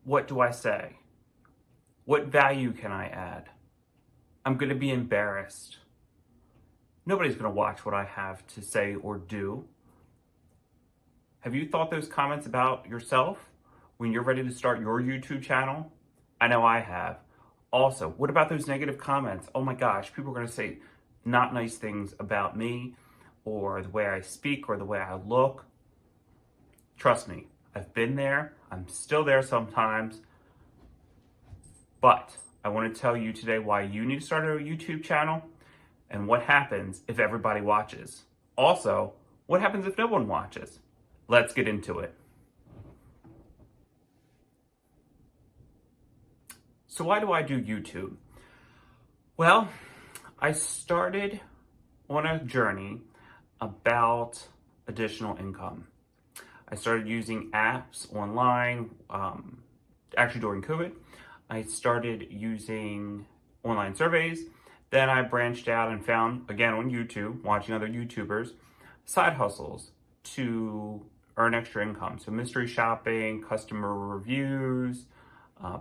What do I say? What value can I add? I'm going to be embarrassed. Nobody's going to watch what I have to say or do. Have you thought those comments about yourself when you're ready to start your YouTube channel? I know I have. Also, what about those negative comments? Oh my gosh, people are going to say not nice things about me or the way I speak or the way I look. Trust me, I've been there. I'm still there sometimes. But I want to tell you today why you need to start a YouTube channel and what happens if everybody watches. Also, what happens if no one watches? Let's get into it. So why do I do YouTube? Well, I started on a journey about additional income. I started using apps online, actually during COVID. I started using online surveys. Then I branched out and found, again on YouTube, watching other YouTubers, side hustles to earn extra income. So mystery shopping, customer reviews,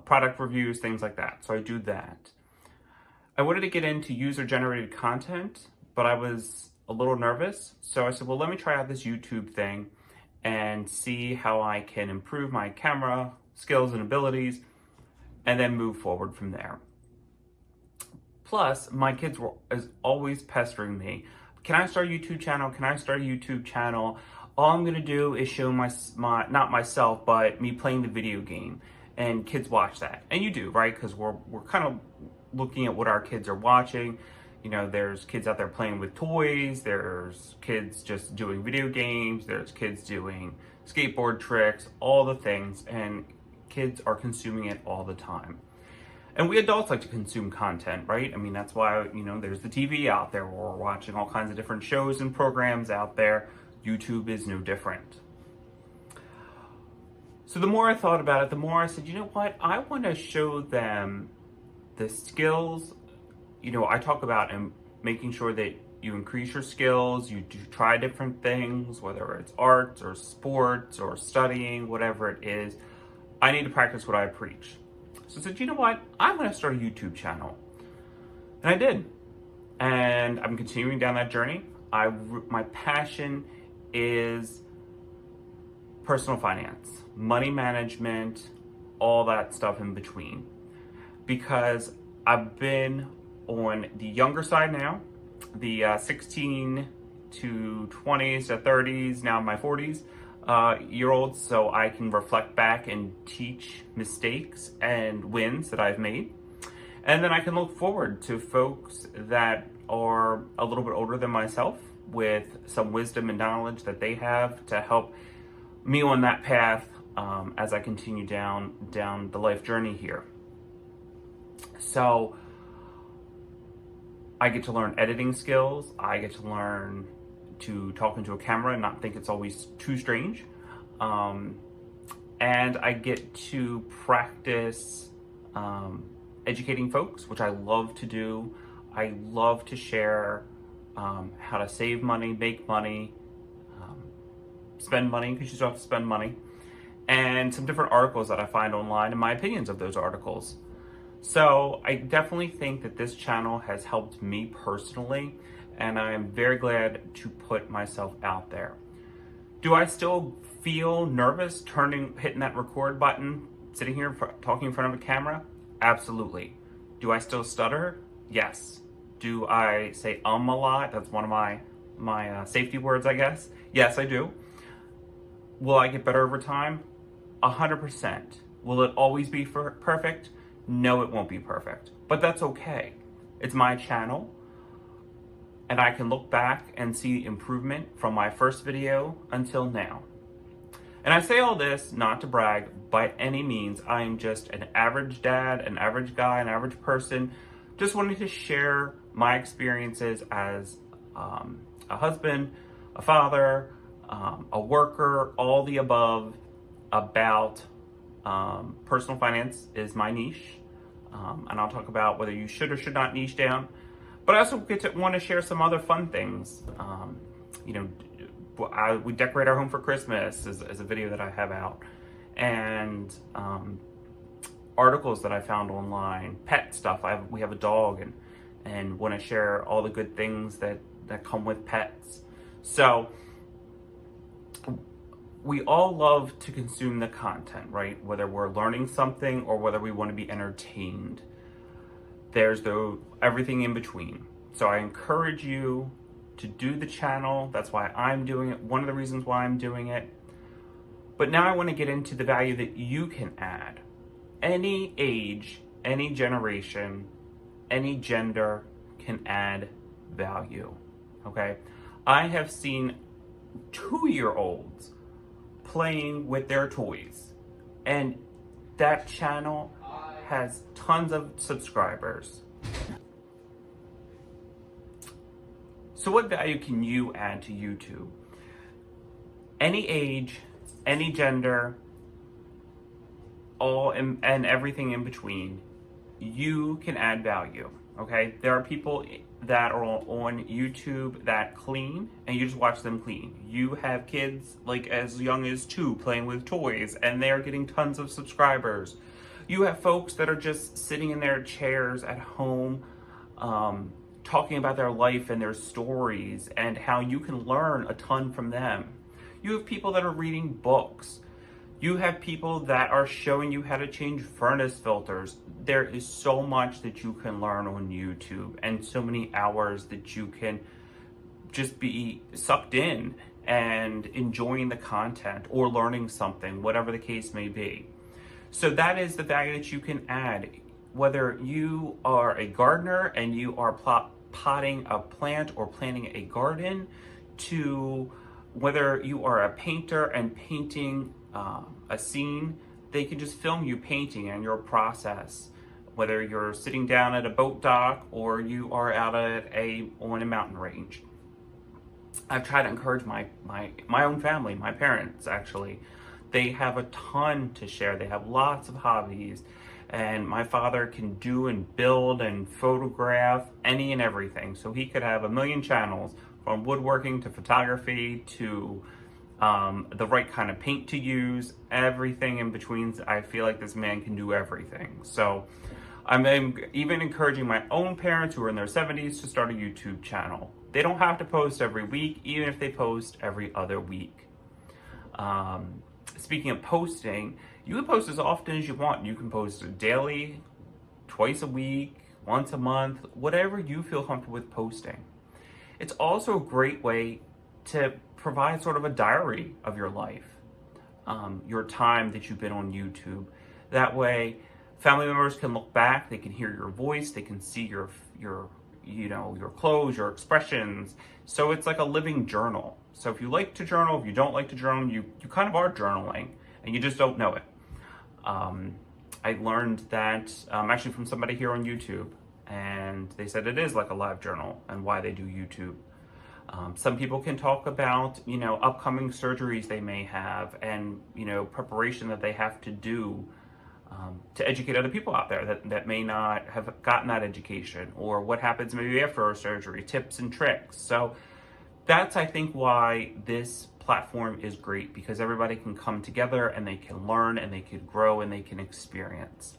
product reviews, things like that. So I do that. I wanted to get into user-generated content, but I was a little nervous. So I said, well, let me try out this YouTube thing and see how I can improve my camera skills and abilities and then move forward from there. Plus, my kids were always pestering me. Can I start a YouTube channel? Can I start a YouTube channel? All I'm gonna do is show my not myself, but me playing the video game. And kids watch that. And you do, right? Because we're kind of looking at what our kids are watching. You know, there's kids out there playing with toys. There's kids just doing video games. There's kids doing skateboard tricks, all the things. And kids are consuming it all the time. And we adults like to consume content, right? I mean, that's why, you know, there's the TV out there where we're watching all kinds of different shows and programs out there. YouTube is no different. So the more I thought about it, the more I said, you know what? I want to show them the skills. You know, I talk about and making sure that you increase your skills, you do try different things, whether it's arts or sports or studying, whatever it is. I need to practice what I preach. So I said, you know what? I'm going to start a YouTube channel. And I did. And I'm continuing down that journey. My passion is personal finance, money management, all that stuff in between. Because I've been on the younger side now, the 16 to 20s to 30s, now in my 40s. Year olds, so I can reflect back and teach mistakes and wins that I've made. And then I can look forward to folks that are a little bit older than myself with some wisdom and knowledge that they have to help me on that path as I continue down the life journey here. So I get to learn editing skills. I get to learn to talk into a camera and not think it's always too strange. And I get to practice educating folks, which I love to do. I love to share how to save money, make money, spend money, because you still have to spend money, and some different articles that I find online and my opinions of those articles. So I definitely think that this channel has helped me personally, and I am very glad to put myself out there. Do I still feel nervous hitting that record button, sitting here talking in front of a camera? Absolutely. Do I still stutter? Yes. Do I say a lot? That's one of my safety words, I guess. Yes, I do. Will I get better over time? 100%. Will it always be perfect? No, it won't be perfect, but that's okay. It's my channel, and I can look back and see improvement from my first video until now. And I say all this not to brag by any means. I am just an average dad, an average guy, an average person, just wanting to share my experiences as a husband, a father, a worker, all the above about personal finance is my niche. And I'll talk about whether you should or should not niche down. But I also want to share some other fun things. You know, we decorate our home for Christmas is a video that I have out. And articles that I found online, pet stuff. We have a dog, and want to share all the good things that come with pets. So we all love to consume the content, right? Whether we're learning something or whether we want to be entertained. There's everything in between. So I encourage you to do the channel. That's why I'm doing it. One of the reasons why I'm doing it. But now I want to get into the value that you can add. Any age, any generation, any gender can add value. Okay? I have seen 2-year-olds playing with their toys, and that channel has tons of subscribers. So what value can you add to YouTube? Any age, any gender, and everything in between, you can add value. Okay, there are people that are on YouTube that clean, and you just watch them clean. You have kids like as young as 2 playing with toys, and they're getting tons of subscribers. You have folks that are just sitting in their chairs at home, talking about their life and their stories and how you can learn a ton from them. You have people that are reading books. You have people that are showing you how to change furnace filters. There is so much that you can learn on YouTube, and so many hours that you can just be sucked in and enjoying the content or learning something, whatever the case may be. So that is the value that you can add. Whether you are a gardener and you are potting a plant or planting a garden, to whether you are a painter and painting a scene, they can just film you painting and your process. Whether you're sitting down at a boat dock or you are out on a mountain range. I've tried to encourage my own family, my parents actually. They have a ton to share. They have lots of hobbies. And my father can do and build and photograph any and everything. So he could have a million channels, from woodworking to photography to the right kind of paint to use, everything in between. I feel like this man can do everything. So I'm even encouraging my own parents who are in their 70s to start a YouTube channel. They don't have to post every week, even if they post every other week. Speaking of posting, you can post as often as you want. You can post daily, twice a week, once a month, whatever you feel comfortable with posting. It's also a great way to provide sort of a diary of your life, your time that you've been on YouTube. That way, family members can look back, they can hear your voice, they can see your clothes, your expressions. So it's like a living journal. So if you like to journal, if you don't like to journal, you kind of are journaling, and you just don't know it. I learned that actually from somebody here on YouTube, and they said it is like a live journal and why they do YouTube. Some people can talk about, upcoming surgeries they may have and, preparation that they have to do to educate other people out there that may not have gotten that education, or what happens maybe after a surgery, tips and tricks. So that's, I think, why this platform is great, because everybody can come together and they can learn and they can grow and they can experience.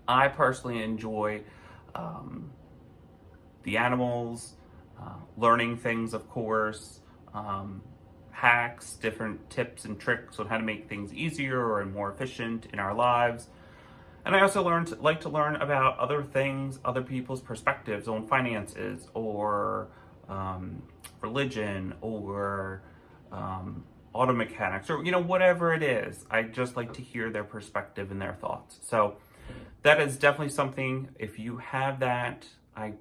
I personally enjoy the animals, learning things, of course, hacks, different tips and tricks on how to make things easier and more efficient in our lives. And I also like to learn about other things, other people's perspectives on finances, or religion, or auto mechanics, or whatever it is. I just like to hear their perspective and their thoughts. So that is definitely something. If you have that, I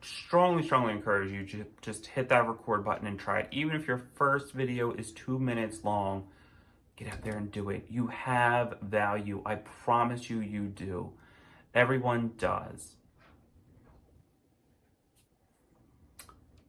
strongly encourage you to just hit that record button and try it. Even if your first video is 2 minutes long, get out there and do it. You have value. I promise you, you do. Everyone does.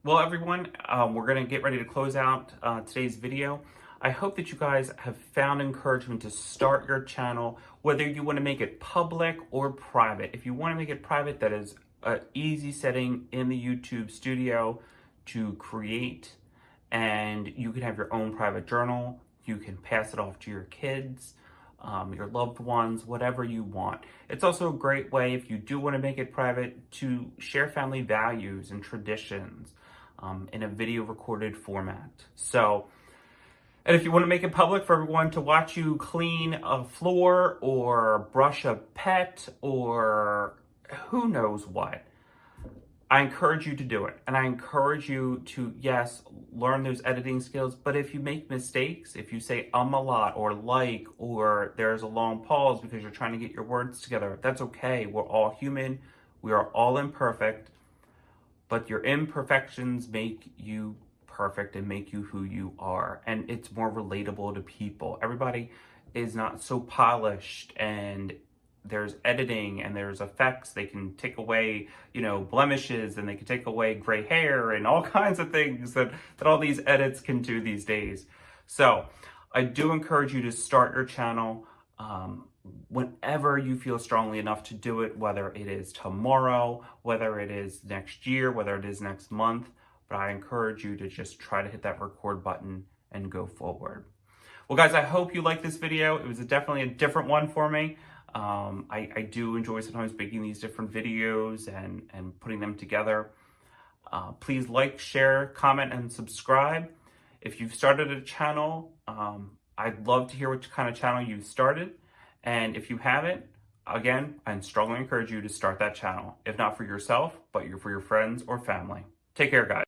Well, everyone, we're going to get ready to close out today's video. I hope that you guys have found encouragement to start your channel, whether you want to make it public or private. If you want to make it private, that is an easy setting in the YouTube studio to create, and you can have your own private journal. You can pass it off to your kids. your loved ones, whatever you want. It's also a great way, if you do want to make it private, to share family values and traditions in a video recorded format. So, and if you want to make it public for everyone to watch you clean a floor or brush a pet or who knows what, I encourage you to do it. And I encourage you to, yes, learn those editing skills. But if you make mistakes, if you say a lot or like, or there's a long pause because you're trying to get your words together, that's okay. We're all human. We are all imperfect. But your imperfections make you perfect and make you who you are. And it's more relatable to people. Everybody is not so polished, and there's editing and there's effects. They can take away, blemishes, and they can take away gray hair and all kinds of things that all these edits can do these days. So I do encourage you to start your channel whenever you feel strongly enough to do it, whether it is tomorrow, whether it is next year, whether it is next month. But I encourage you to just try to hit that record button and go forward. Well, guys, I hope you liked this video. It was definitely a different one for me. I do enjoy sometimes making these different videos and putting them together. Please like, share, comment, and subscribe. If you've started a channel, I'd love to hear what kind of channel you started. And if you haven't, again, I strongly encourage you to start that channel. If not for yourself, but for your friends or family. Take care, guys.